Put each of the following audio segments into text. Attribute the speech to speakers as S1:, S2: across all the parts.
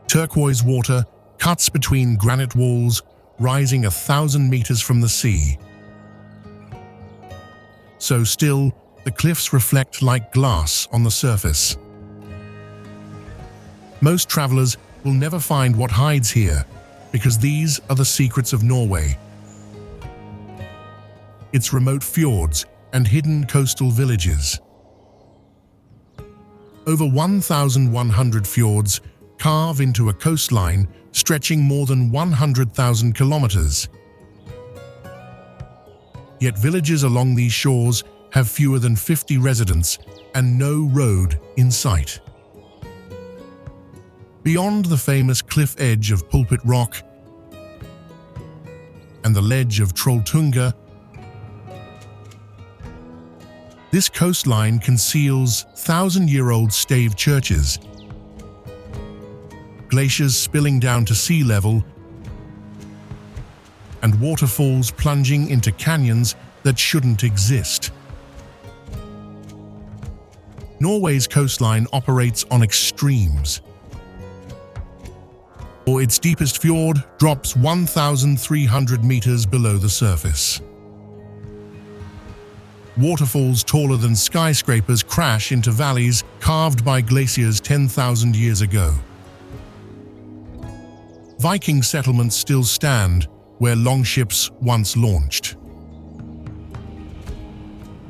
S1: Turquoise water cuts between granite walls, rising 1,000 meters from the sea. So still, the cliffs reflect like glass on the surface. Most travelers will never find what hides here, because these are the secrets of Norway. Its remote fjords and hidden coastal villages. Over 1,100 fjords carve into a coastline stretching more than 100,000 kilometers. Yet villages along these shores have fewer than 50 residents and no road in sight. Beyond the famous cliff edge of Pulpit Rock and the ledge of Trolltunga, this coastline conceals 1,000-year-old stave churches, glaciers spilling down to sea level, and waterfalls plunging into canyons that shouldn't exist. Norway's coastline operates on extremes. Or its deepest fjord drops 1,300 meters below the surface. Waterfalls taller than skyscrapers crash into valleys carved by glaciers 10,000 years ago. Viking settlements still stand where longships once launched.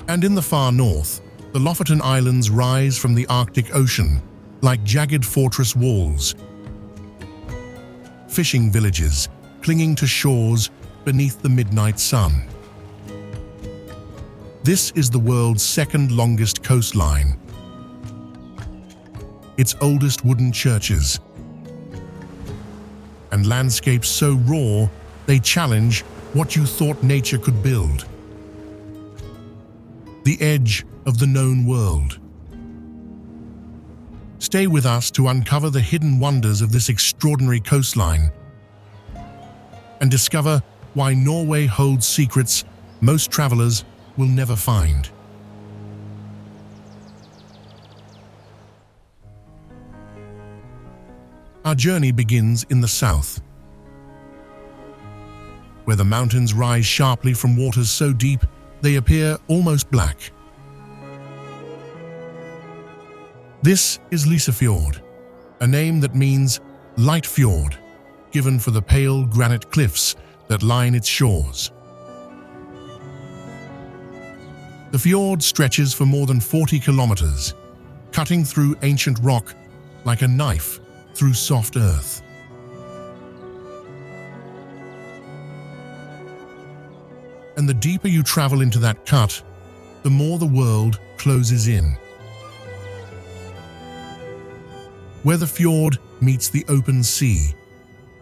S1: And in the far north, the Lofoten Islands rise from the Arctic Ocean like jagged fortress walls. Fishing villages clinging to shores beneath the midnight sun. This is the world's second longest coastline. Its oldest wooden churches. And landscapes so raw, they challenge what you thought nature could build. The edge of the known world. Stay with us to uncover the hidden wonders of this extraordinary coastline and discover why Norway holds secrets most travelers will never find. Our journey begins in the south, where the mountains rise sharply from waters so deep they appear almost black. This is Lysefjord, a name that means light fjord, given for the pale granite cliffs that line its shores. The fjord stretches for more than 40 kilometers, cutting through ancient rock like a knife through soft earth. And the deeper you travel into that cut, the more the world closes in. Where the fjord meets the open sea,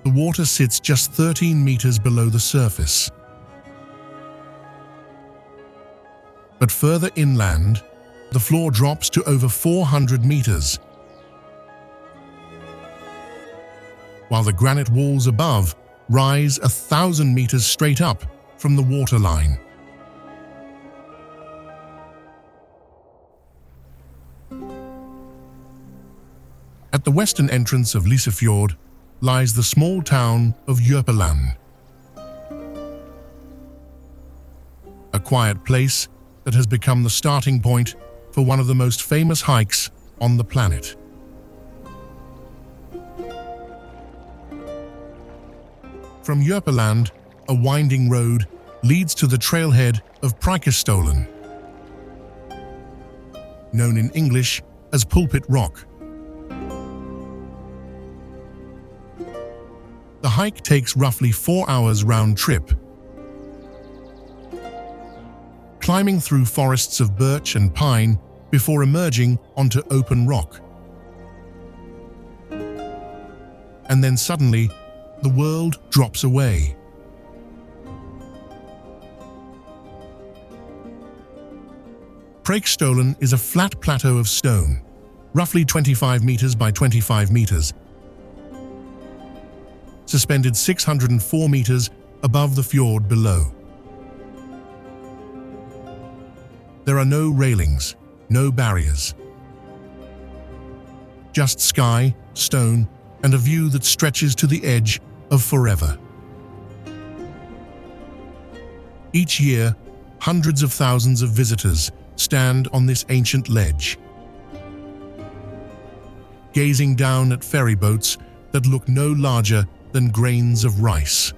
S1: the water sits just 13 meters below the surface. But further inland, the floor drops to over 400 meters, while the granite walls above rise 1,000 meters straight up from the waterline. At the western entrance of Lysefjord lies the small town of JØRPELAND, a quiet place that has become the starting point for one of the most famous hikes on the planet. From JØRPELAND, a winding road leads to the trailhead of Stjolden, known in English as Pulpit Rock. The hike takes roughly 4 hours round trip, climbing through forests of birch and pine before emerging onto open rock. And then suddenly, the world drops away. Stjolden is a flat plateau of stone, roughly 25 meters by 25 meters, suspended 604 meters above the fjord below. There are no railings, no barriers. Just sky, stone, and a view that stretches to the edge of forever. Each year, hundreds of thousands of visitors stand on this ancient ledge, gazing down at ferry boats that look no larger than grains of rice.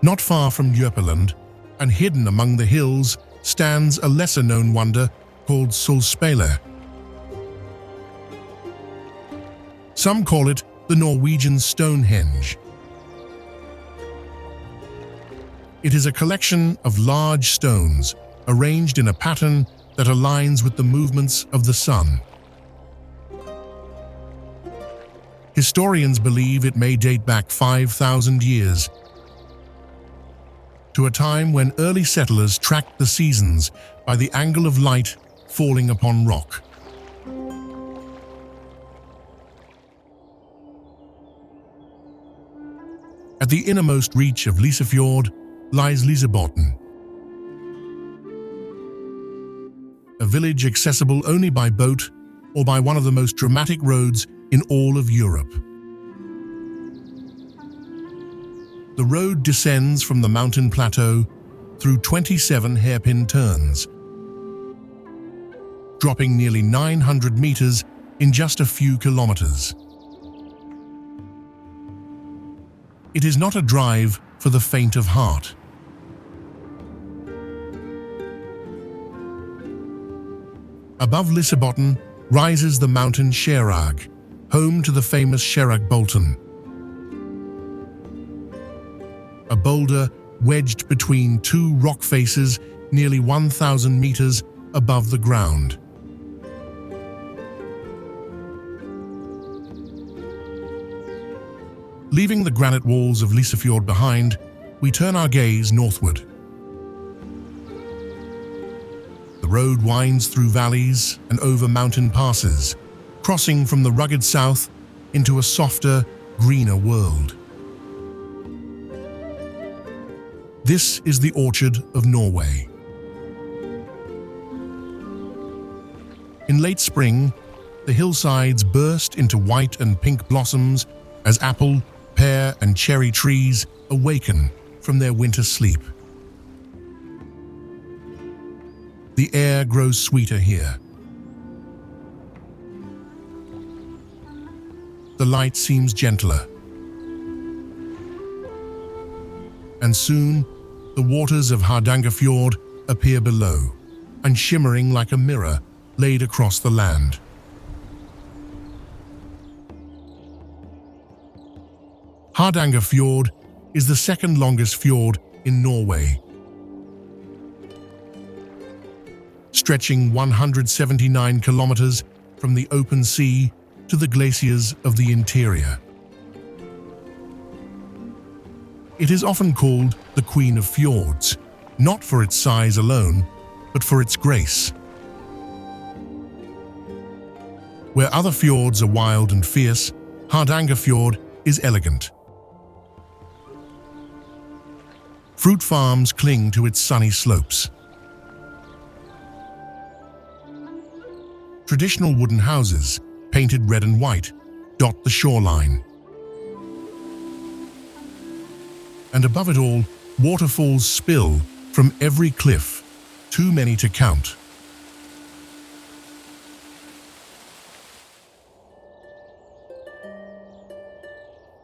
S1: Not far from JØRPELAND, and hidden among the hills, stands a lesser-known wonder called Solspelet. Some call it the Norwegian Stonehenge. It is a collection of large stones arranged in a pattern that aligns with the movements of the sun. Historians believe it may date back 5,000 years, to a time when early settlers tracked the seasons by the angle of light falling upon rock. At the innermost reach of Lysefjord lies LYSEBOTN, a village accessible only by boat or by one of the most dramatic roads in all of Europe. The road descends from the mountain plateau through 27 hairpin turns, dropping nearly 900 meters in just a few kilometers. It is not a drive for the faint of heart. Above Lysebotn rises the mountain Geiranger, home to the famous Bolten, a boulder wedged between two rock faces nearly 1,000 meters above the ground. Leaving the granite walls of Lysefjord behind, we turn our gaze northward. The road winds through valleys and over mountain passes, crossing from the rugged south into a softer, greener world. This is the orchard of Norway. In late spring, the hillsides burst into white and pink blossoms as apple, pear, and cherry trees awaken from their winter sleep. The air grows sweeter here. The light seems gentler. And soon, the waters of Hardangerfjord appear below, and shimmering like a mirror laid across the land. Hardangerfjord is the second longest fjord in Norway, stretching 179 kilometers from the open sea to the glaciers of the interior. It is often called the Queen of Fjords, not for its size alone, but for its grace. Where other fjords are wild and fierce, Hardangerfjord is elegant. Fruit farms cling to its sunny slopes. Traditional wooden houses, painted red and white, dot the shoreline. And above it all, waterfalls spill from every cliff, too many to count.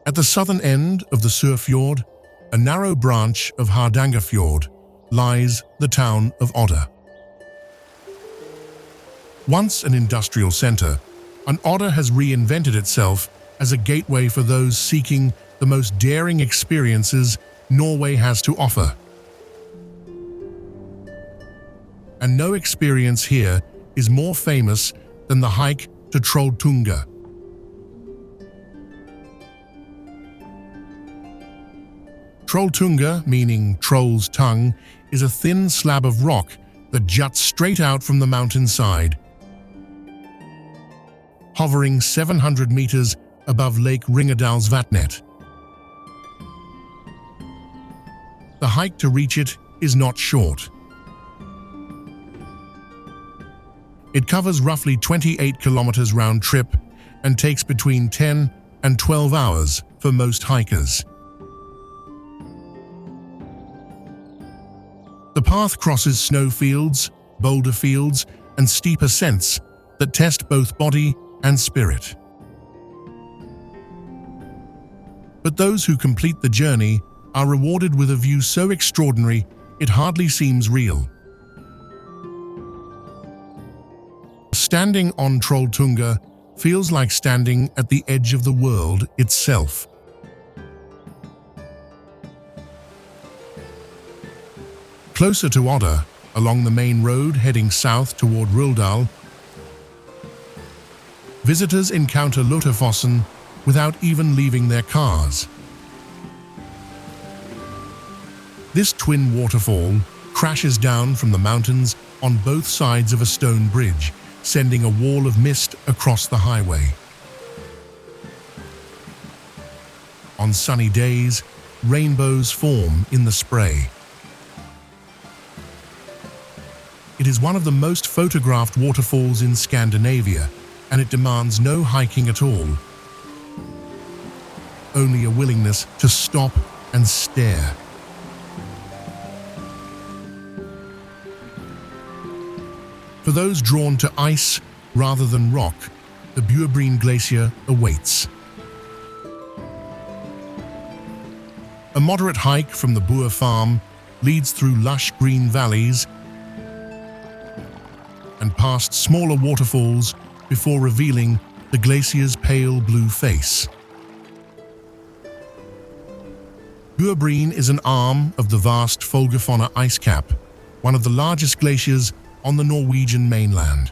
S1: At the southern end of the Surfjord, a narrow branch of Hardangerfjord, lies the town of Odda. Once an industrial center, Odda has reinvented itself as a gateway for those seeking the most daring experiences Norway has to offer. And no experience here is more famous than the hike to Trolltunga. Trolltunga, meaning troll's tongue, is a thin slab of rock that juts straight out from the mountainside, hovering 700 meters above Lake Ringerdalsvatnet. The hike to reach it is not short. It covers roughly 28 kilometers round trip and takes between 10 and 12 hours for most hikers. The path crosses snow fields, boulder fields, and steep ascents that test both body and spirit. But those who complete the journey are rewarded with a view so extraordinary it hardly seems real. Standing on Trolltunga feels like standing at the edge of the world itself. Closer to Odda, along the main road heading south toward LYSEBOTN, visitors encounter Lotefossen without even leaving their cars. This twin waterfall crashes down from the mountains on both sides of a stone bridge, sending a wall of mist across the highway. On sunny days, rainbows form in the spray. It is one of the most photographed waterfalls in Scandinavia, and it demands no hiking at all. Only a willingness to stop and stare. For those drawn to ice rather than rock, the Bjørbreen Glacier awaits. A moderate hike from the Boer farm leads through lush green valleys and past smaller waterfalls before revealing the glacier's pale blue face. Bjørbreen is an arm of the vast Folgefonna ice cap, one of the largest glaciers on the Norwegian mainland.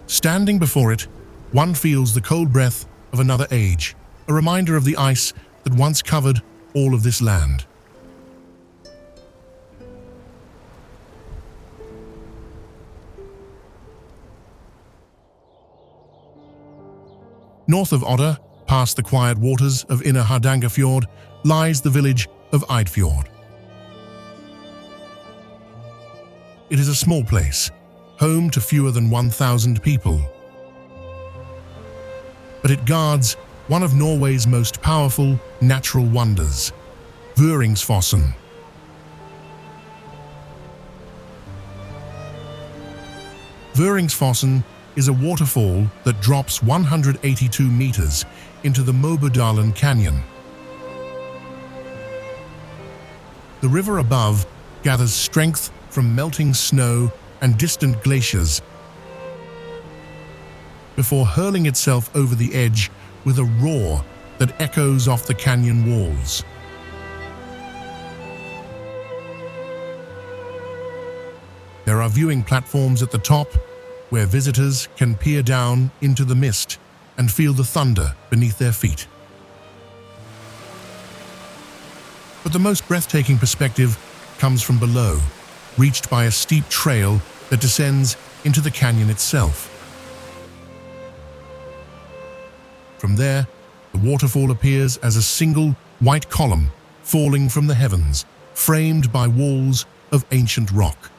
S1: Standing before it, one feels the cold breath of another age, a reminder of the ice that once covered all of this land. North of Odda, past the quiet waters of inner Hardangerfjord, lies the village of EIDFJORD. It is a small place, home to fewer than 1,000 people. But it guards one of Norway's most powerful natural wonders, Vøringsfossen. Vøringsfossen is a waterfall that drops 182 meters into the Mobodalen Canyon. The river above gathers strength from melting snow and distant glaciers before hurling itself over the edge with a roar that echoes off the canyon walls. There are viewing platforms at the top where visitors can peer down into the mist and feel the thunder beneath their feet. But the most breathtaking perspective comes from below, reached by a steep trail that descends into the canyon itself. From there, the waterfall appears as a single white column falling from the heavens, framed by walls of ancient rock.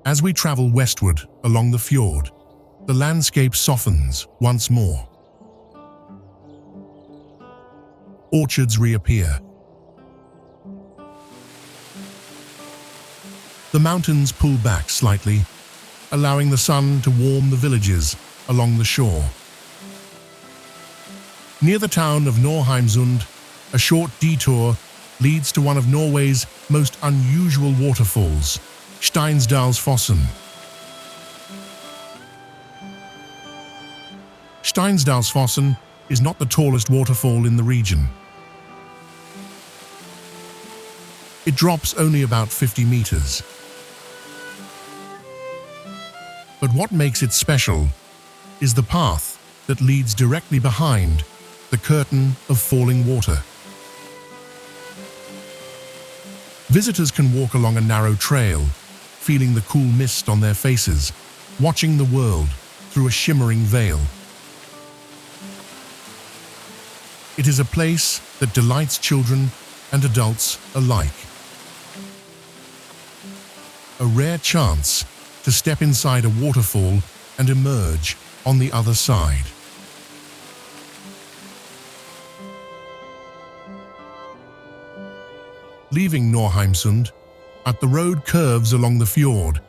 S1: As we travel westward along the fjord, the landscape softens once more. Orchards reappear. The mountains pull back slightly, allowing the sun to warm the villages along the shore. Near the town of Norheimsund, a short detour leads to one of Norway's most unusual waterfalls, Steinsdalsfossen. Steinsdalsfossen is not the tallest waterfall in the region. It drops only about 50 meters. But what makes it special is the path that leads directly behind the curtain of falling water. Visitors can walk along a narrow trail, feeling the cool mist on their faces, watching the world through a shimmering veil. It is a place that delights children and adults alike. A rare chance to step inside a waterfall and emerge on the other side. Leaving Norheimsund, the road curves along the fjord,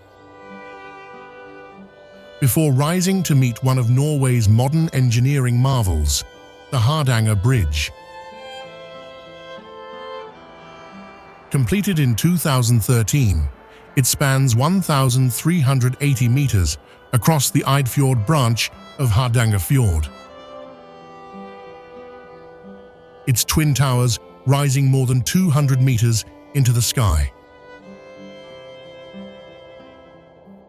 S1: before rising to meet one of Norway's modern engineering marvels, the Hardanger Bridge. Completed in 2013, it spans 1,380 meters across the EIDFJORD branch of Hardangerfjord. Its twin towers rising more than 200 meters into the sky.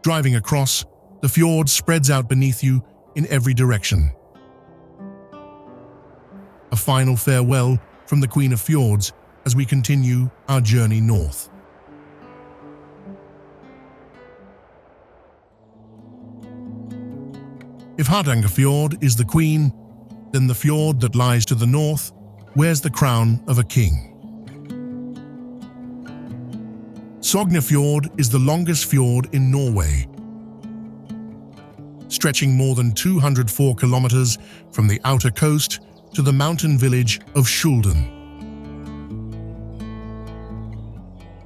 S1: Driving across, the fjord spreads out beneath you in every direction. A final farewell from the Queen of Fjords as we continue our journey north. If Hardangerfjord is the queen, then the fjord that lies to the north wears the crown of a king. Sognefjord is the longest fjord in Norway, stretching more than 204 kilometers from the outer coast to the mountain village of Skjolden.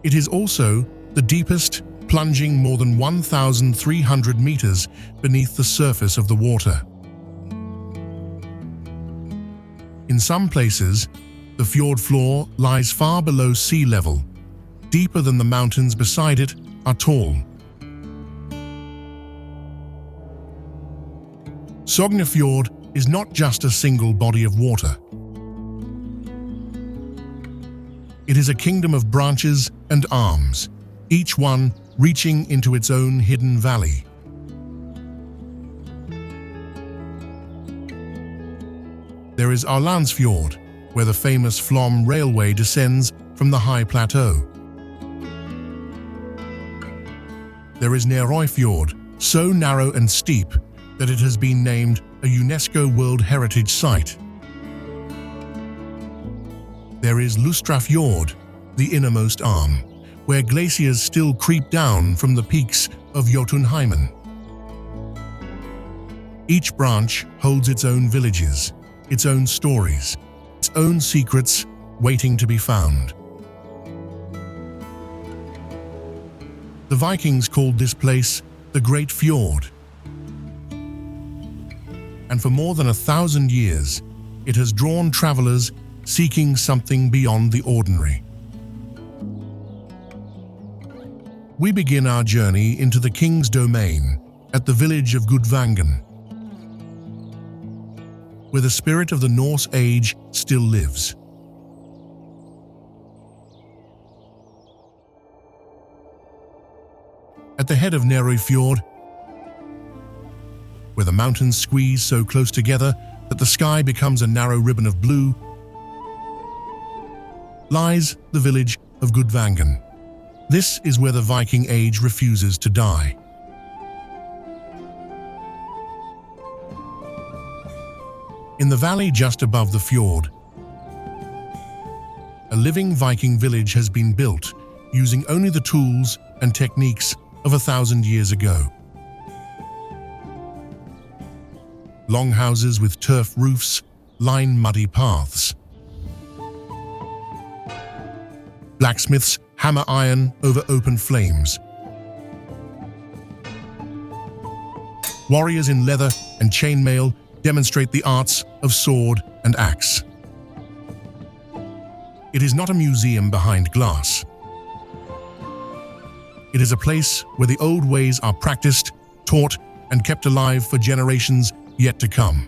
S1: It is also the deepest, plunging more than 1,300 meters beneath the surface of the water. In some places, the fjord floor lies far below sea level, deeper than the mountains beside it are tall. Sognefjord is not just a single body of water. It is a kingdom of branches and arms, each one reaching into its own hidden valley. There is Lysefjord, where the famous Flåm railway descends from the high plateau. There is LYSEBOTN, so narrow and steep that it has been named a UNESCO World Heritage Site. There is Lysefjord, the innermost arm, where glaciers still creep down from the peaks of Jotunheimen. Each branch holds its own villages, its own stories, its own secrets waiting to be found. The Vikings called this place the Great Fjord. And for more than 1,000 years, it has drawn travelers seeking something beyond the ordinary. We begin our journey into the king's domain at the village of Gudvangen, where the spirit of the Norse age still lives. At the head of LYSEBOTN, where the mountains squeeze so close together that the sky becomes a narrow ribbon of blue, lies the village of Gudvangen. This is where the Viking age refuses to die. In the valley just above the fjord, a living Viking village has been built using only the tools and techniques of 1,000 years ago. Longhouses with turf roofs line muddy paths. Blacksmiths hammer iron over open flames. Warriors in leather and chainmail demonstrate the arts of sword and axe. It is not a museum behind glass. It is a place where the old ways are practiced, taught, and kept alive for generations yet to come.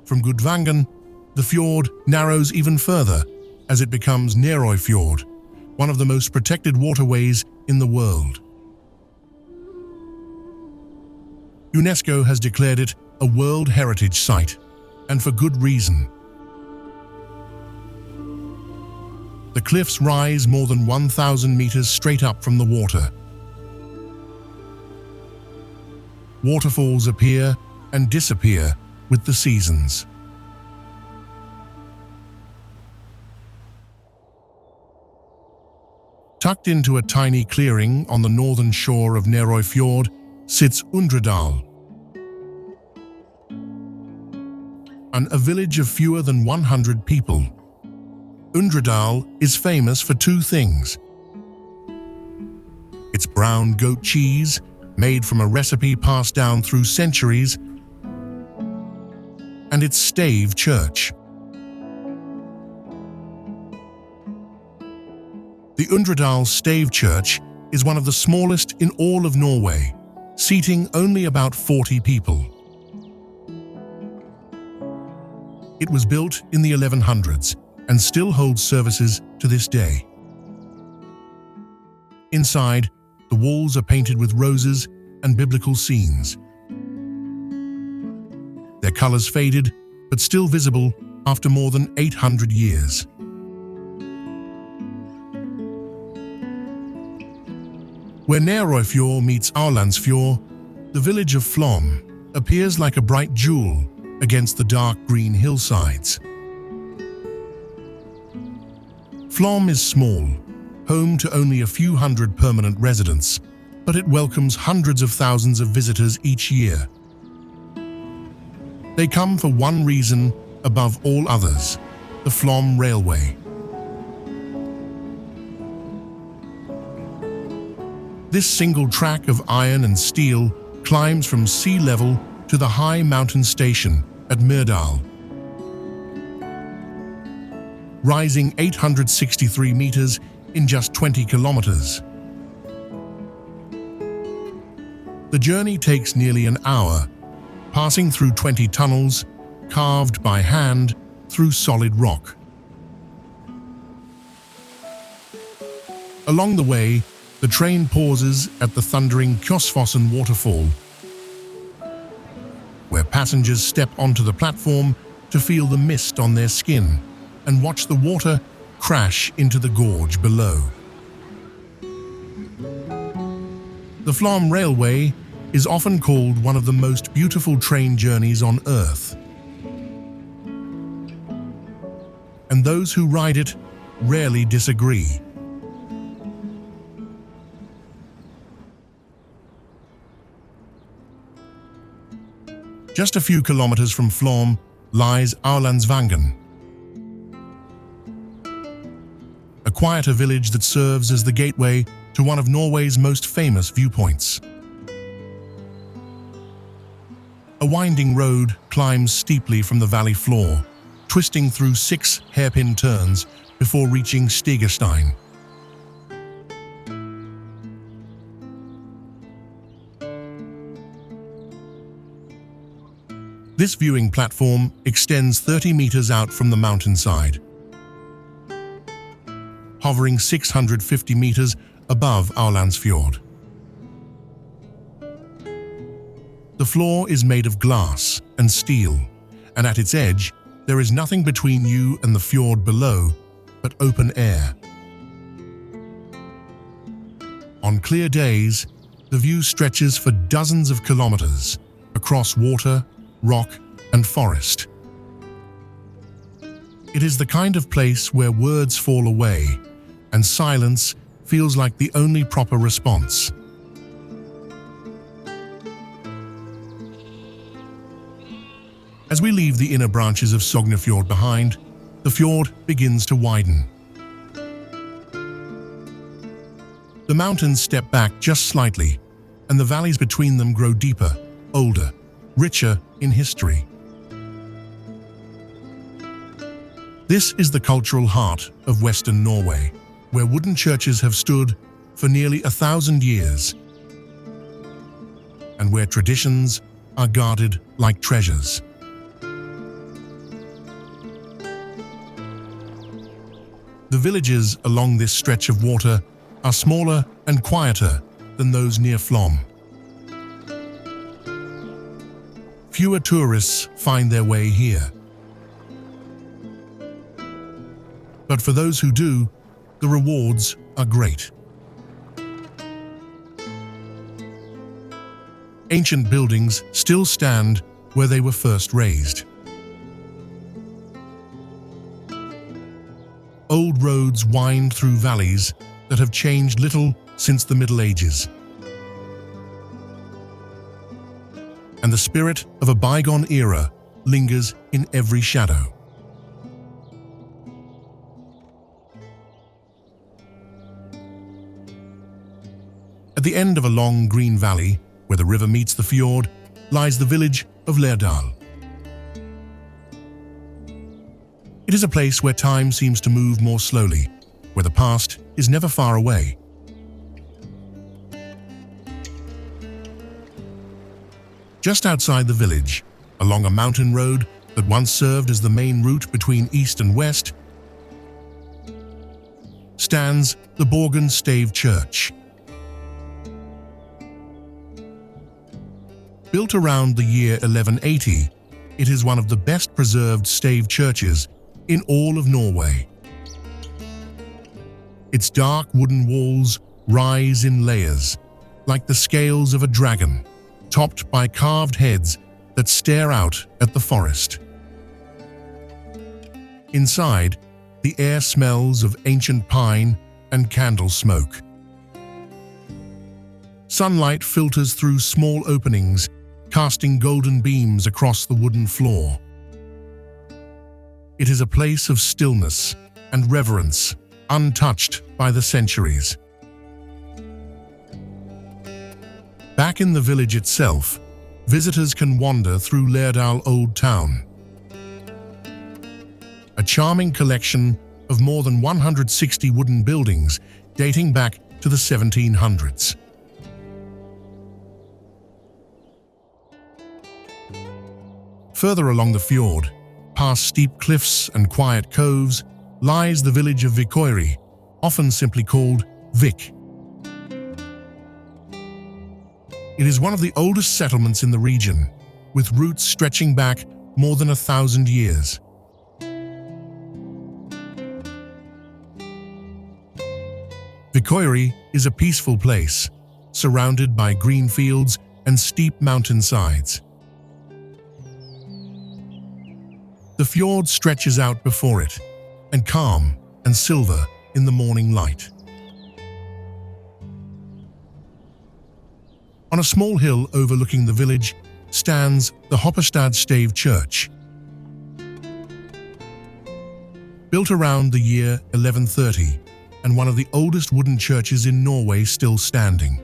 S1: From Gudvangen, the fjord narrows even further as it becomes LYSEBOTN, one of the most protected waterways in the world. UNESCO has declared it a World Heritage Site, and for good reason. The cliffs rise more than 1,000 meters straight up from the water. Waterfalls appear and disappear with the seasons. Tucked into a tiny clearing on the northern shore of Geirangerfjord sits LYSEBOTN, a village of fewer than 100 people. LYSEBOTN is famous for two things: its brown goat cheese, made from a recipe passed down through centuries, and its stave church. The LYSEBOTN stave church is one of the smallest in all of Norway, seating only about 40 people. It was built in the 1100s and still holds services to this day. Inside, the walls are painted with roses and biblical scenes. Their colors faded, but still visible after more than 800 years. Where Geirangerfjord meets Hardangerfjord, the village of Flåm appears like a bright jewel against the dark green hillsides. Flåm is small, home to only a few hundred permanent residents, but it welcomes hundreds of thousands of visitors each year. They come for one reason above all others: the Flåm Railway. This single track of iron and steel climbs from sea level to the high mountain station at LYSEBOTN, rising 863 meters in just 20 kilometers. The journey takes nearly an hour, passing through 20 tunnels carved by hand through solid rock. Along the way, the train pauses at the thundering Kjosfossen waterfall, where passengers step onto the platform to feel the mist on their skin and watch the water crash into the gorge below. The Flåm Railway is often called one of the most beautiful train journeys on Earth, and those who ride it rarely disagree. Just a few kilometers from Flåm lies Gudvangen, a quieter village that serves as the gateway to one of Norway's most famous viewpoints. A winding road climbs steeply from the valley floor, twisting through 6 hairpin turns before reaching Stigerstein. This viewing platform extends 30 meters out from the mountainside, hovering 650 meters above Hardangerfjord. The floor is made of glass and steel, and at its edge, there is nothing between you and the fjord below but open air. On clear days, the view stretches for dozens of kilometers across water, rock, and forest. It is the kind of place where words fall away and silence feels like the only proper response. As we leave the inner branches of Sognefjord behind, the fjord begins to widen. The mountains step back just slightly, and the valleys between them grow deeper, older, richer in history. This is the cultural heart of Western Norway, where wooden churches have stood for nearly 1,000 years, and where traditions are guarded like treasures. The villages along this stretch of water are smaller and quieter than those near Flåm. Fewer tourists find their way here. But for those who do, the rewards are great. Ancient buildings still stand where they were first raised. Old roads wind through valleys that have changed little since the Middle Ages. And the spirit of a bygone era lingers in every shadow. At the end of a long green valley, where the river meets the fjord, lies the village of LæRdal. It is a place where time seems to move more slowly, where the past is never far away. Just outside the village, along a mountain road that once served as the main route between east and west, stands the Borgen Stave Church. Built around the year 1180, it is one of the best preserved stave churches in all of Norway. Its dark wooden walls rise in layers, like the scales of a dragon, topped by carved heads that stare out at the forest. Inside, the air smells of ancient pine and candle smoke. Sunlight filters through small openings, casting golden beams across the wooden floor. It is a place of stillness and reverence, untouched by the centuries. Back in the village itself, visitors can wander through LæRdal Old Town, a charming collection of more than 160 wooden buildings dating back to the 1700s. Further along the fjord, past steep cliffs and quiet coves, lies the village of Vikøyri, often simply called Vik. It is one of the oldest settlements in the region, with roots stretching back more than 1,000 years. Vikøyri is a peaceful place, surrounded by green fields and steep mountainsides. The fjord stretches out before it, and calm and silver in the morning light. On a small hill overlooking the village stands the Hoppestad Stave Church. Built around the year 1130, and one of the oldest wooden churches in Norway still standing.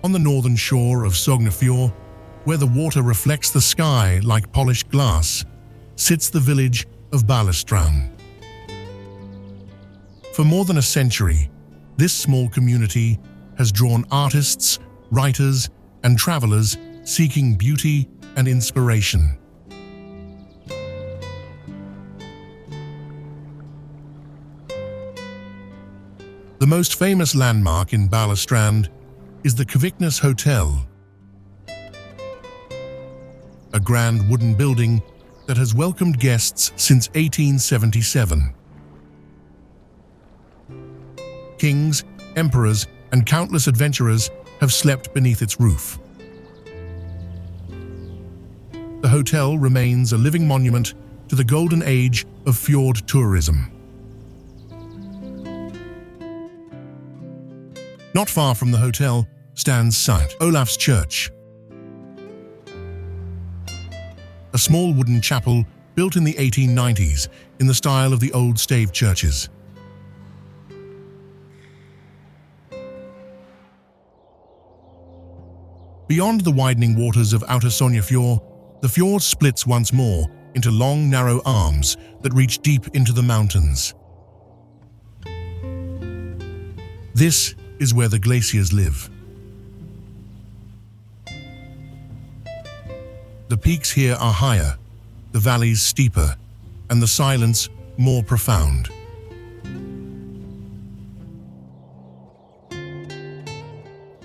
S1: On the northern shore of Sognefjord, where the water reflects the sky like polished glass, sits the village of Balestrand. For more than a century, this small community has drawn artists, writers, and travelers seeking beauty and inspiration. The most famous landmark in Balestrand is the Kviknes Hotel, a grand wooden building that has welcomed guests since 1877. Kings, emperors, and countless adventurers have slept beneath its roof. The hotel remains a living monument to the golden age of fjord tourism. Not far from the hotel stands St. Olav's Church, a small wooden chapel built in the 1890s in the style of the old stave churches. Beyond the widening waters of outer Sognefjord, the fjord splits once more into long, narrow arms that reach deep into the mountains. This is where the glaciers live. The peaks here are higher, the valleys steeper, and the silence more profound.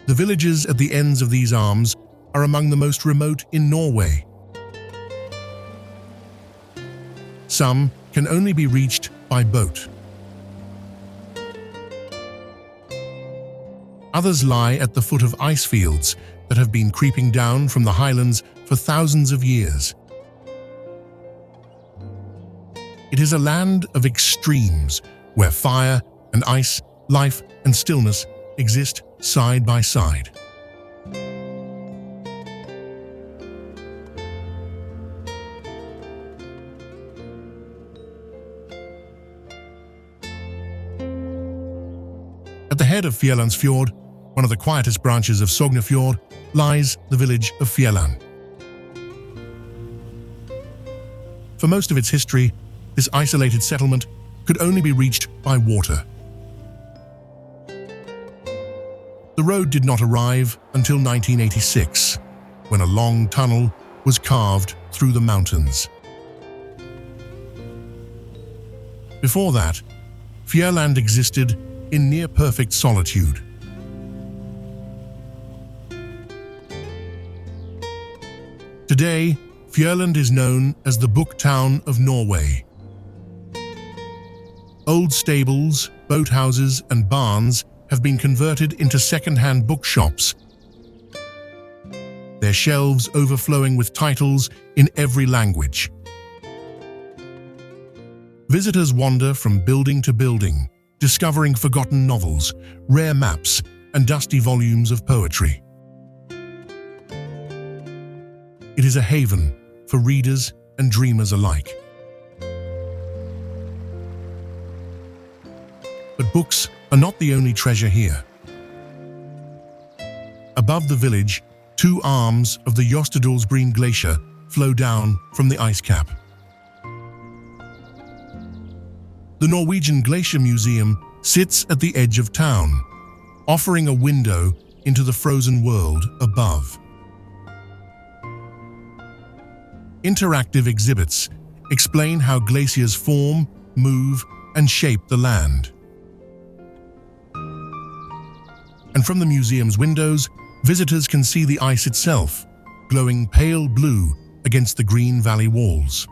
S1: The villages at the ends of these arms are among the most remote in Norway. Some can only be reached by boat, Others lie at the foot of ice fields that have been creeping down from the highlands for thousands of years. It is a land of extremes where fire and ice, life and stillness exist side by side. At the head of Fjellandsfjord, one of the quietest branches of Sognefjord, lies the village of Fjords. For most of its history, this isolated settlement could only be reached by water. The road did not arrive until 1986, when a long tunnel was carved through the mountains. Before that, Fjords existed in near-perfect solitude. Today, Fjords is known as the Book Town of Norway. Old stables, boathouses, and barns have been converted into second-hand bookshops, their shelves overflowing with titles in every language. Visitors wander from building to building, discovering forgotten novels, rare maps, and dusty volumes of poetry. It is a haven for readers and dreamers alike. But books are not the only treasure here. Above the village, two arms of the Jostedalsbreen Glacier flow down from the ice cap. The Norwegian Glacier Museum sits at the edge of town, offering a window into the frozen world above. Interactive exhibits explain how glaciers form, move, and shape the land. And from the museum's windows, visitors can see the ice itself, glowing pale blue against the green valley walls.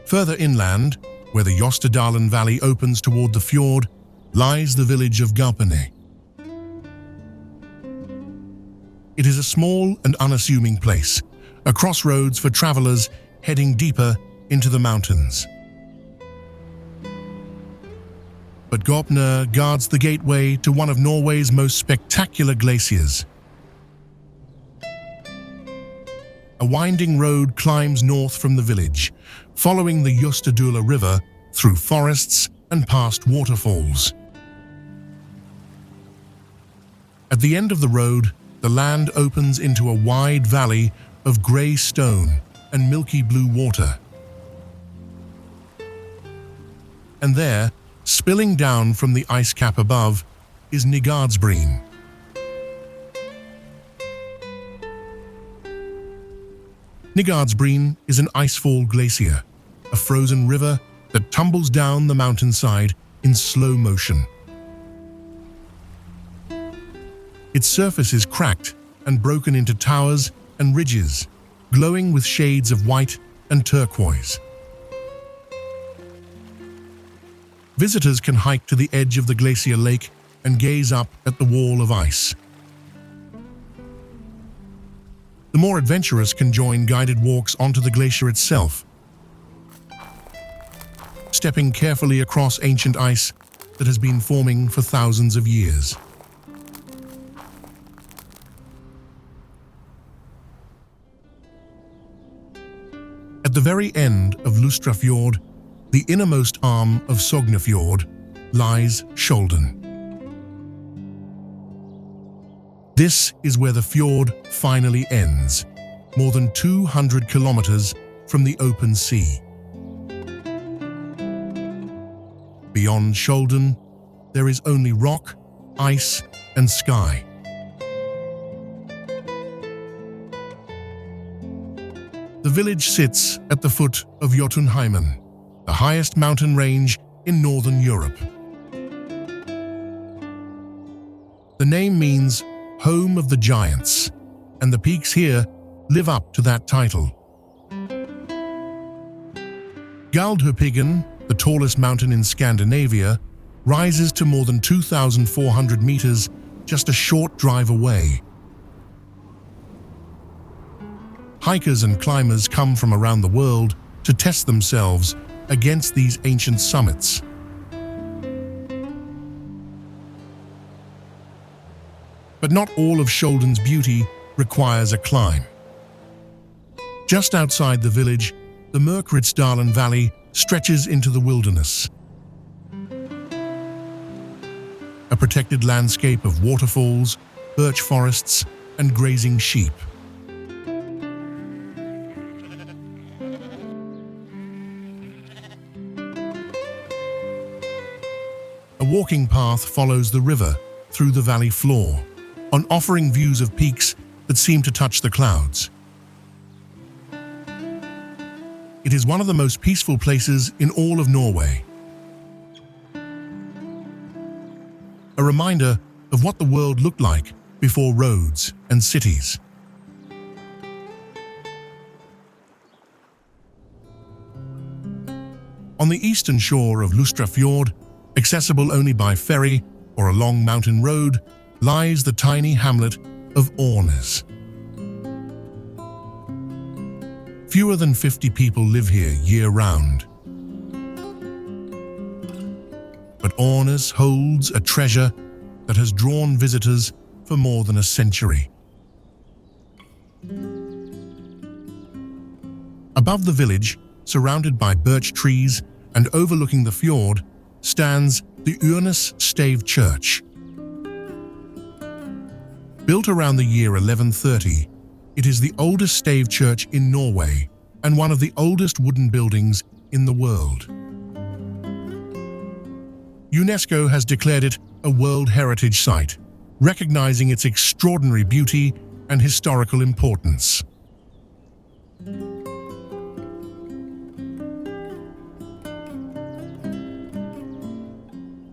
S1: Further inland, where the Jostedalen Valley opens toward the fjord, lies the village of Gudvangen. It is a small and unassuming place, a crossroads for travelers heading deeper into the mountains. But Gudvangen guards the gateway to one of Norway's most spectacular glaciers. A winding road climbs north from the village, following the Jostedala River through forests and past waterfalls. At the end of the road, the land opens into a wide valley of grey stone and milky blue water. And there, spilling down from the ice cap above, is Njordsbreen. Njordsbreen is an icefall glacier, a frozen river that tumbles down the mountainside in slow motion. Its surface is cracked and broken into towers and ridges, glowing with shades of white and turquoise. Visitors can hike to the edge of the glacier lake and gaze up at the wall of ice. The more adventurous can join guided walks onto the glacier itself, stepping carefully across ancient ice that has been forming for thousands of years. At the very end of Lysefjord, the innermost arm of Sognefjord, lies Skjolden. This is where the fjord finally ends, more than 200 kilometers from the open sea. Beyond Skjolden, there is only rock, ice, and sky. The village sits at the foot of Jotunheimen, the highest mountain range in northern Europe. The name means home of the giants, and the peaks here live up to that title. Geirangerfjord, the tallest mountain in Scandinavia, rises to more than 2,400 meters just a short drive away. Hikers and climbers come from around the world to test themselves against these ancient summits. But not all of Skjolden's beauty requires a climb. Just outside the village, the Mesmerizing Valley stretches into the wilderness. A protected landscape of waterfalls, birch forests, and grazing sheep. A walking path follows the river through the valley floor, offering views of peaks that seem to touch the clouds. It is one of the most peaceful places in all of Norway. A reminder of what the world looked like before roads and cities. On the eastern shore of Lysefjord, accessible only by ferry or a long mountain road, lies the tiny hamlet of Fjords. Fewer than 50 people live here year-round. But Fjords holds a treasure that has drawn visitors for more than a century. Above the village, surrounded by birch trees and overlooking the fjord, stands the Fjords stave church. Built around the year 1130, it is the oldest stave church in Norway and one of the oldest wooden buildings in the world. UNESCO has declared it a World Heritage Site, recognizing its extraordinary beauty and historical importance.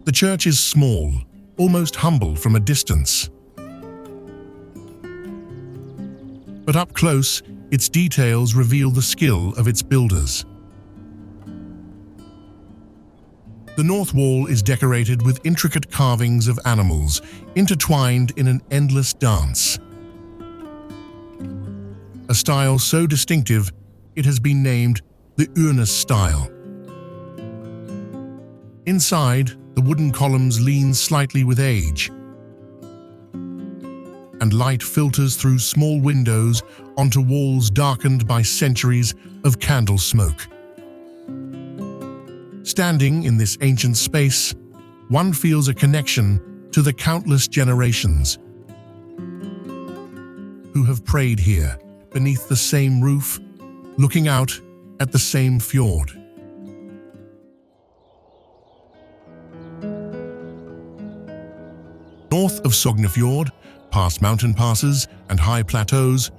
S1: The church is small, almost humble from a distance. But up close, its details reveal the skill of its builders. The north wall is decorated with intricate carvings of animals, intertwined in an endless dance. A style so distinctive, it has been named the Fjords style. Inside, the wooden columns lean slightly with age, and light filters through small windows onto walls darkened by centuries of candle smoke. Standing in this ancient space, one feels a connection to the countless generations who have prayed here beneath the same roof, looking out at the same fjord. North of Sognefjord, past mountain passes and high plateaus,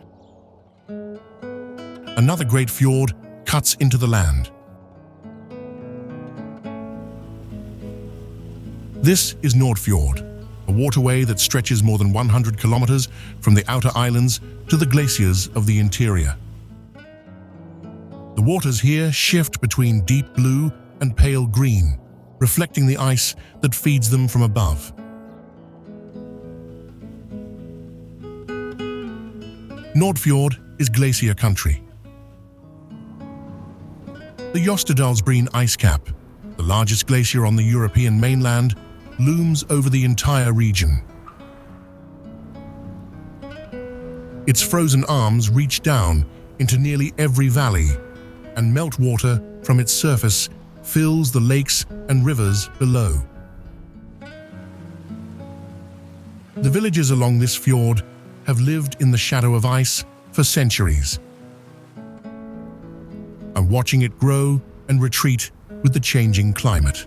S1: another great fjord cuts into the land. This is Nordfjord, a waterway that stretches more than 100 kilometers from the outer islands to the glaciers of the interior. The waters here shift between deep blue and pale green, reflecting the ice that feeds them from above. Nordfjord is glacier country. The Jostedalsbreen ice cap, the largest glacier on the European mainland, looms over the entire region. Its frozen arms reach down into nearly every valley, and meltwater from its surface fills the lakes and rivers below. The villages along this fjord have lived in the shadow of ice for centuries, and watching it grow and retreat with the changing climate.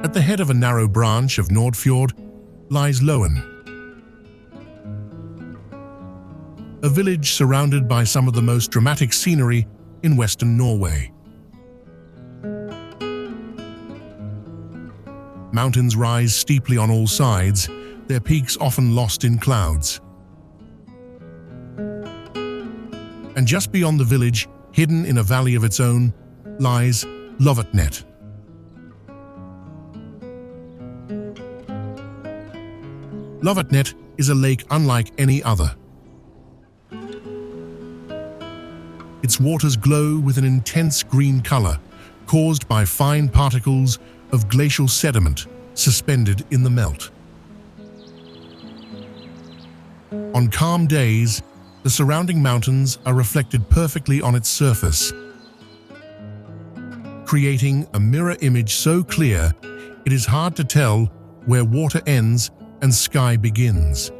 S1: At the head of a narrow branch of Nordfjord lies Loen, a village surrounded by some of the most dramatic scenery in western Norway. Mountains rise steeply on all sides, their peaks often lost in clouds. And just beyond the village, hidden in a valley of its own, lies LYSEBOTN. LYSEBOTN is a lake unlike any other. Its waters glow with an intense green color, caused by fine particles of glacial sediment suspended in the melt. On calm days, the surrounding mountains are reflected perfectly on its surface, creating a mirror image so clear it is hard to tell where water ends and sky begins.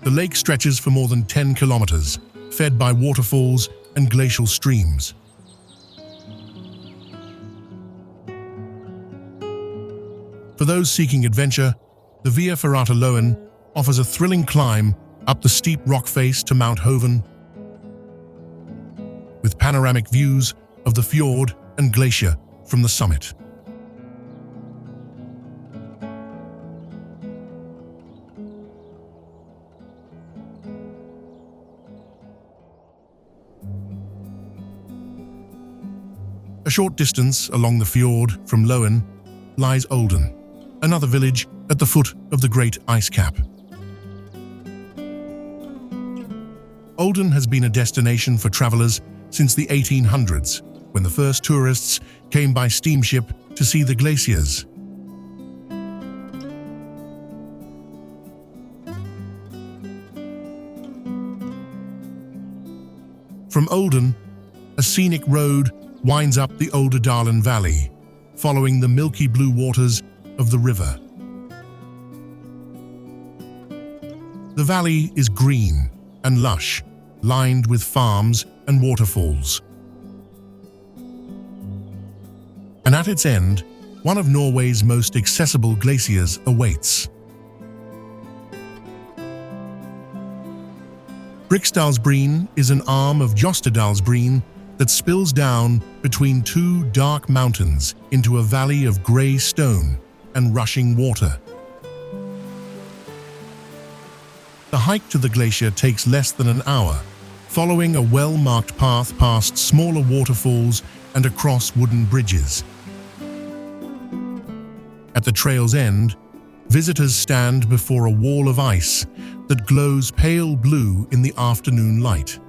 S1: The lake stretches for more than 10 kilometers, fed by waterfalls and glacial streams. For those seeking adventure, the Via Ferrata Loen offers a thrilling climb up the steep rock face to Mount Hoven, with panoramic views of the fjord and glacier from the summit. A short distance along the fjord from Loen lies Olden, another village at the foot of the Great Ice Cap. Olden has been a destination for travelers since the 1800s, when the first tourists came by steamship to see the glaciers. From Olden, a scenic road winds up the Odda Valley, following the milky blue waters of the river. The valley is green and lush, lined with farms and waterfalls. And at its end, one of Norway's most accessible glaciers awaits. Briksdalsbreen is an arm of Jostedalsbreen that spills down between two dark mountains into a valley of grey stone and rushing water. The hike to the glacier takes less than an hour, following a well-marked path past smaller waterfalls and across wooden bridges. At the trail's end, visitors stand before a wall of ice that glows pale blue in the afternoon light.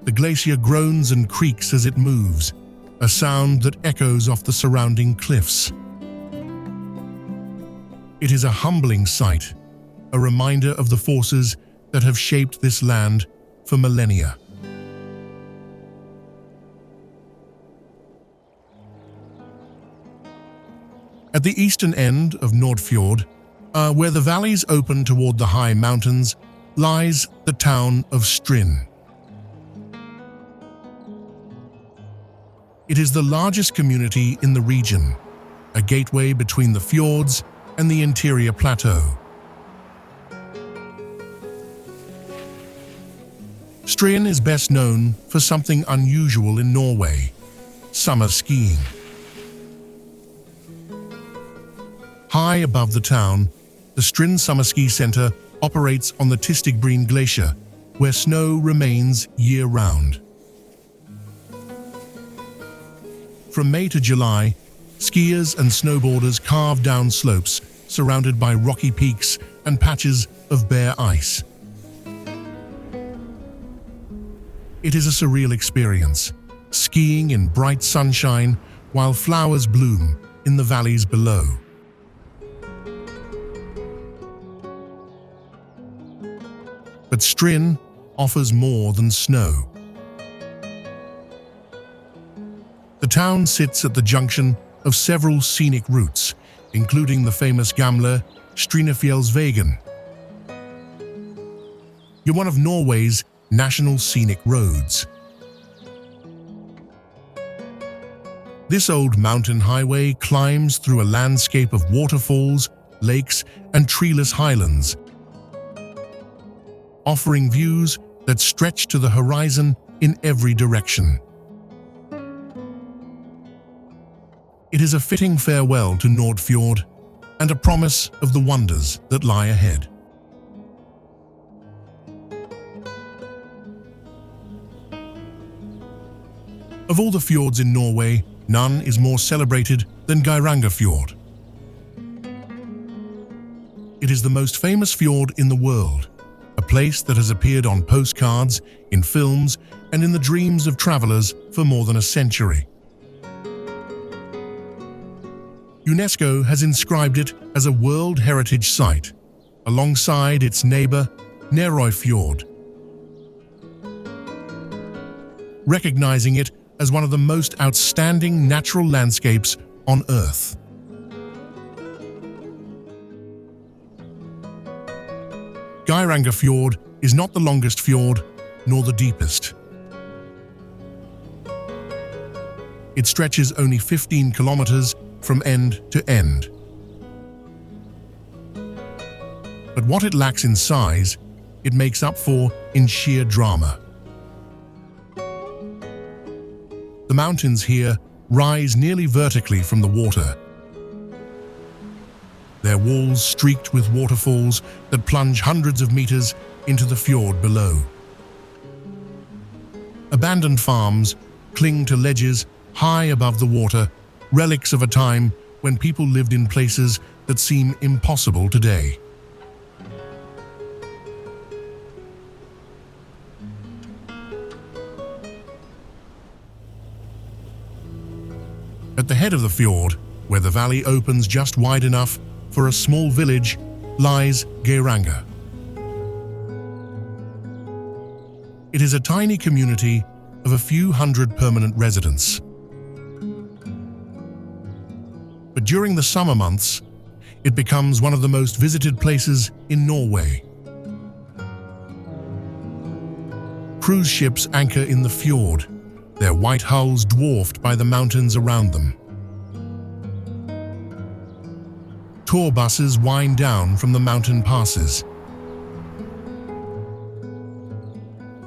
S1: The glacier groans and creaks as it moves, a sound that echoes off the surrounding cliffs. It is a humbling sight, a reminder of the forces that have shaped this land for millennia. At the eastern end of Nordfjord, where the valleys open toward the high mountains, lies the town of Stryn. It is the largest community in the region, a gateway between the fjords and the interior plateau. Stryn is best known for something unusual in Norway: summer skiing. High above the town, the Stryn Summer Ski Center operates on the Tistygbreen Glacier, where snow remains year-round. From May to July, skiers and snowboarders carve down slopes surrounded by rocky peaks and patches of bare ice. It is a surreal experience, skiing in bright sunshine while flowers bloom in the valleys below. But Stryn offers more than snow. The town sits at the junction of several scenic routes, including the famous gamle Strynefjellsvegen. You're one of Norway's national scenic roads. This old mountain highway climbs through a landscape of waterfalls, lakes, and treeless highlands, offering views that stretch to the horizon in every direction. It is a fitting farewell to Nordfjord and a promise of the wonders that lie ahead. Of all the fjords in Norway, none is more celebrated than Geirangerfjord. It is the most famous fjord in the world, a place that has appeared on postcards, in films, and in the dreams of travelers for more than a century. UNESCO has inscribed it as a World Heritage Site, alongside its neighbor, Lysefjord, recognizing it as one of the most outstanding natural landscapes on Earth. Geirangerfjord is not the longest fjord, nor the deepest. It stretches only 15 kilometers from end to end. But what it lacks in size, it makes up for in sheer drama. The mountains here rise nearly vertically from the water, their walls streaked with waterfalls that plunge hundreds of meters into the fjord below. Abandoned farms cling to ledges high above the water, relics of a time when people lived in places that seem impossible today. At the head of the fjord, where the valley opens just wide enough for a small village, lies Geiranger. It is a tiny community of a few hundred permanent residents. But during the summer months, it becomes one of the most visited places in Norway. Cruise ships anchor in the fjord, their white hulls dwarfed by the mountains around them. Tour buses wind down from the mountain passes.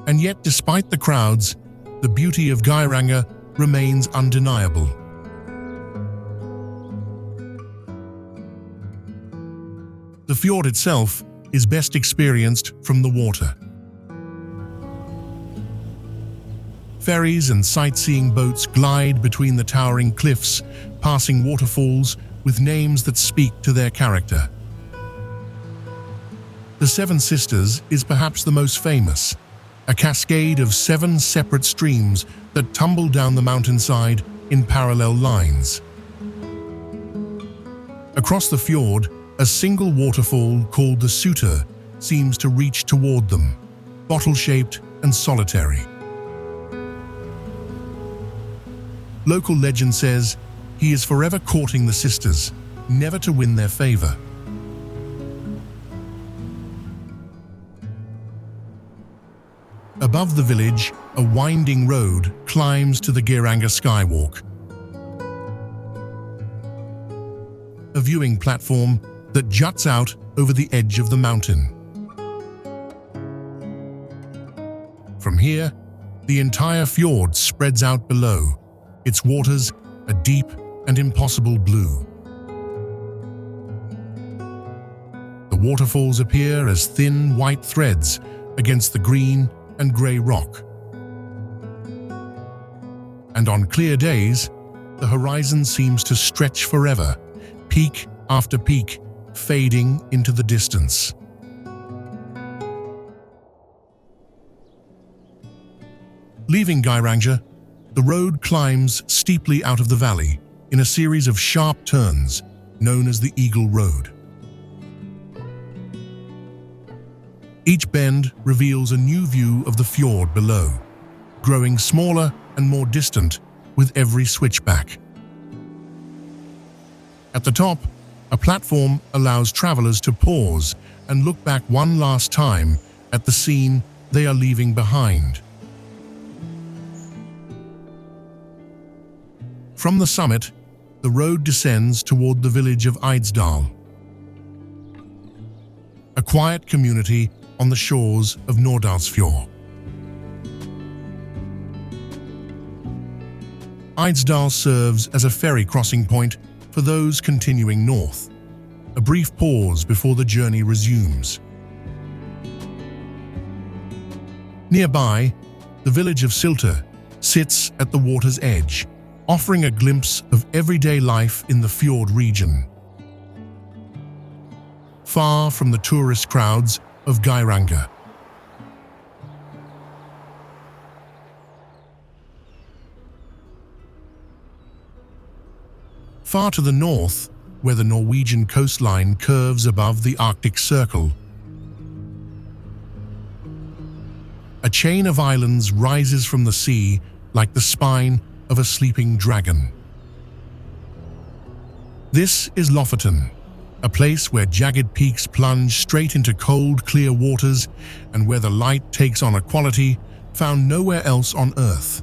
S1: And yet, despite the crowds, the beauty of Geiranger remains undeniable. The fjord itself is best experienced from the water. Ferries and sightseeing boats glide between the towering cliffs, passing waterfalls with names that speak to their character. The Seven Sisters is perhaps the most famous, a cascade of 7 separate streams that tumble down the mountainside in parallel lines. Across the fjord, a single waterfall called the Suter seems to reach toward them, bottle-shaped and solitary. Local legend says he is forever courting the sisters, never to win their favor. Above the village, a winding road climbs to the Geiranger skywalk, a viewing platform that juts out over the edge of the mountain. From here, the entire fjord spreads out below, its waters a deep and impossible blue. The waterfalls appear as thin white threads against the green and grey rock. And on clear days, the horizon seems to stretch forever, peak after peak, fading into the distance. Leaving Geiranger, the road climbs steeply out of the valley in a series of sharp turns known as the Eagle Road. Each bend reveals a new view of the fjord below, growing smaller and more distant with every switchback. At the top, a platform allows travelers to pause and look back one last time at the scene they are leaving behind. From the summit, the road descends toward the village of EIDFJORD, a quiet community on the shores of Lysefjord. LYSEBOTN serves as a ferry crossing point for those continuing north, a brief pause before the journey resumes. Nearby, the village of Silta sits at the water's edge, offering a glimpse of everyday life in the fjord region. Far from the tourist crowds of Geiranger. Far to the north, where the Norwegian coastline curves above the Arctic Circle, a chain of islands rises from the sea like the spine of a sleeping dragon. This is Lofoten, a place where jagged peaks plunge straight into cold, clear waters and where the light takes on a quality found nowhere else on Earth.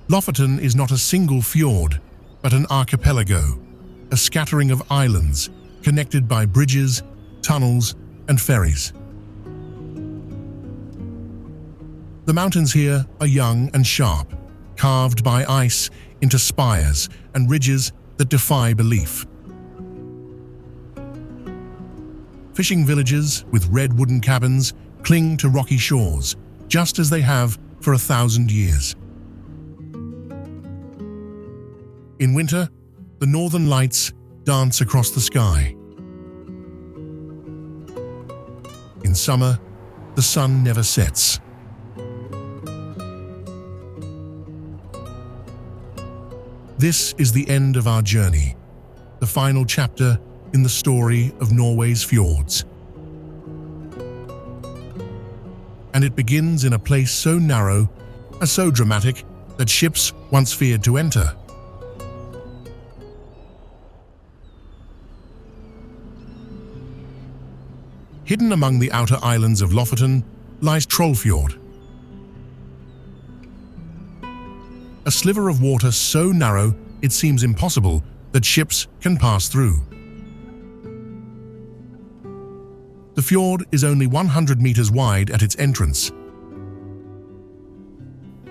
S1: Lofoten is not a single fjord, but an archipelago, a scattering of islands connected by bridges, tunnels, and ferries. The mountains here are young and sharp, carved by ice into spires and ridges that defy belief. Fishing villages with red wooden cabins cling to rocky shores, just as they have for 1,000 years. In winter, the northern lights dance across the sky. In summer, the sun never sets. This is the end of our journey, the final chapter in the story of Norway's fjords. And it begins in a place so narrow and so dramatic that ships once feared to enter. Hidden among the outer islands of Lofoten lies Trollfjord, a sliver of water so narrow it seems impossible that ships can pass through. The fjord is only 100 meters wide at its entrance,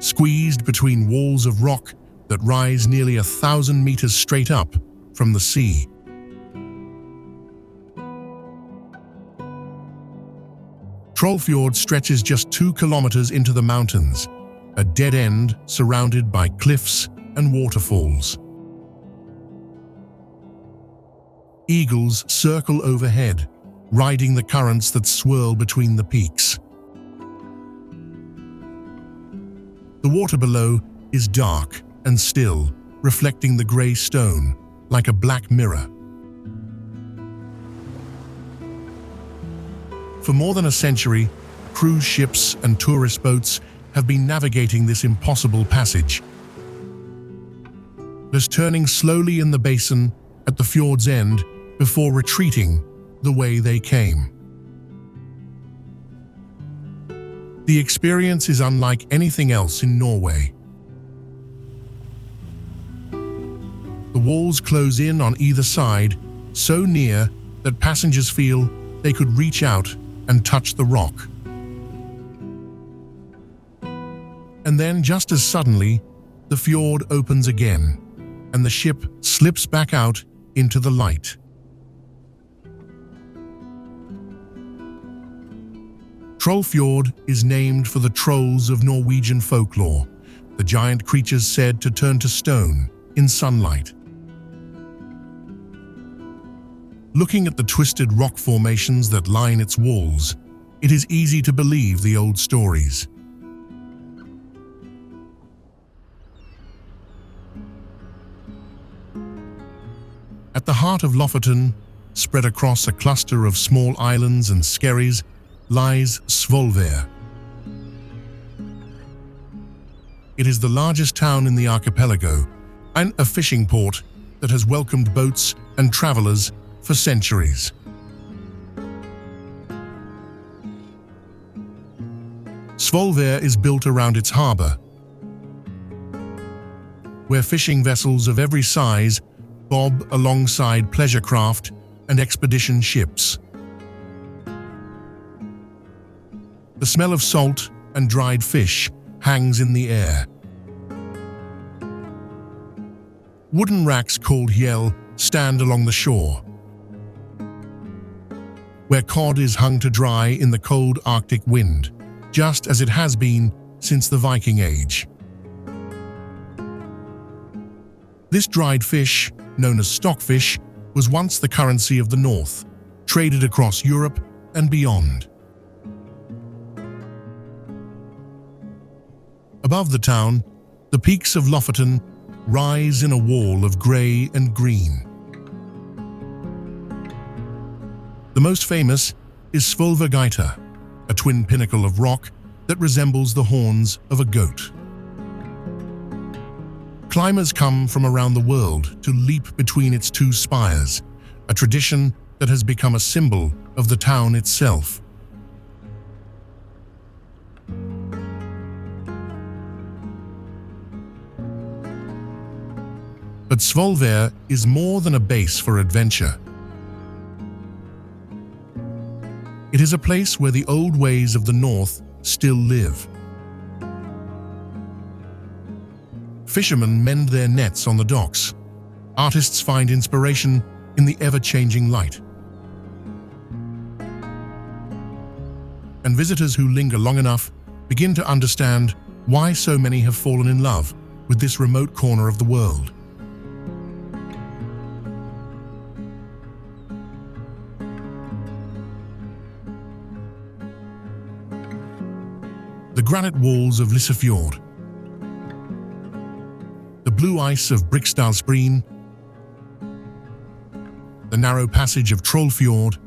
S1: squeezed between walls of rock that rise nearly 1,000 meters straight up from the sea. Trollfjord stretches just 2 kilometers into the mountains, a dead end surrounded by cliffs and waterfalls. Eagles circle overhead, riding the currents that swirl between the peaks. The water below is dark and still, reflecting the grey stone like a black mirror. For more than a century, cruise ships and tourist boats have been navigating this impossible passage. Just turning slowly in the basin at the fjord's end before retreating the way they came. The experience is unlike anything else in Norway. The walls close in on either side, so near that passengers feel they could reach out and touch the rock. And then, just as suddenly, the fjord opens again, and the ship slips back out into the light. Trollfjord is named for the trolls of Norwegian folklore, the giant creatures said to turn to stone in sunlight. Looking at the twisted rock formations that line its walls, it is easy to believe the old stories. At the heart of Lofoten, spread across a cluster of small islands and skerries, lies Svolvær. It is the largest town in the archipelago and a fishing port that has welcomed boats and travelers for centuries. Svolvær is built around its harbor, where fishing vessels of every size bob alongside pleasure craft and expedition ships. The smell of salt and dried fish hangs in the air. Wooden racks called hjell stand along the shore, where cod is hung to dry in the cold Arctic wind, just as it has been since the Viking Age. This dried fish, known as stockfish, was once the currency of the North, traded across Europe and beyond. Above the town, the peaks of Lofoten rise in a wall of grey and green. The most famous is Svolværgøyta, a twin pinnacle of rock that resembles the horns of a goat. Climbers come from around the world to leap between its two spires, a tradition that has become a symbol of the town itself. But Svolvær is more than a base for adventure. It is a place where the old ways of the North still live. Fishermen mend their nets on the docks. Artists find inspiration in the ever-changing light. And visitors who linger long enough begin to understand why so many have fallen in love with this remote corner of the world. The granite walls of Lysefjord, the blue ice of Briksdalsbreen, the narrow passage of Trollfjord.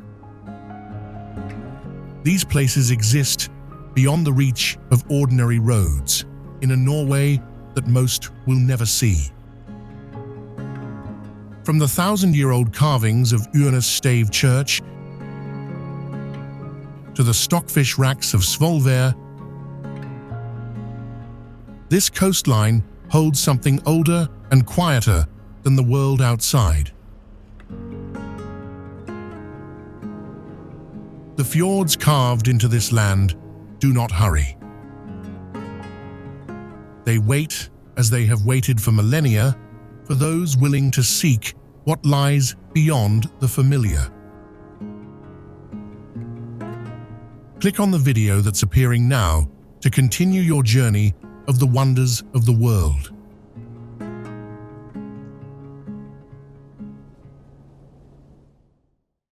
S1: These places exist beyond the reach of ordinary roads in a Norway that most will never see. From the 1,000-year-old carvings of Urnes Stave Church to the stockfish racks of Svolvær, this coastline holds something older and quieter than the world outside. The fjords carved into this land do not hurry. They wait, as they have waited for millennia, for those willing to seek what lies beyond the familiar. Click on the video that's appearing now to continue your journey of the wonders of the world.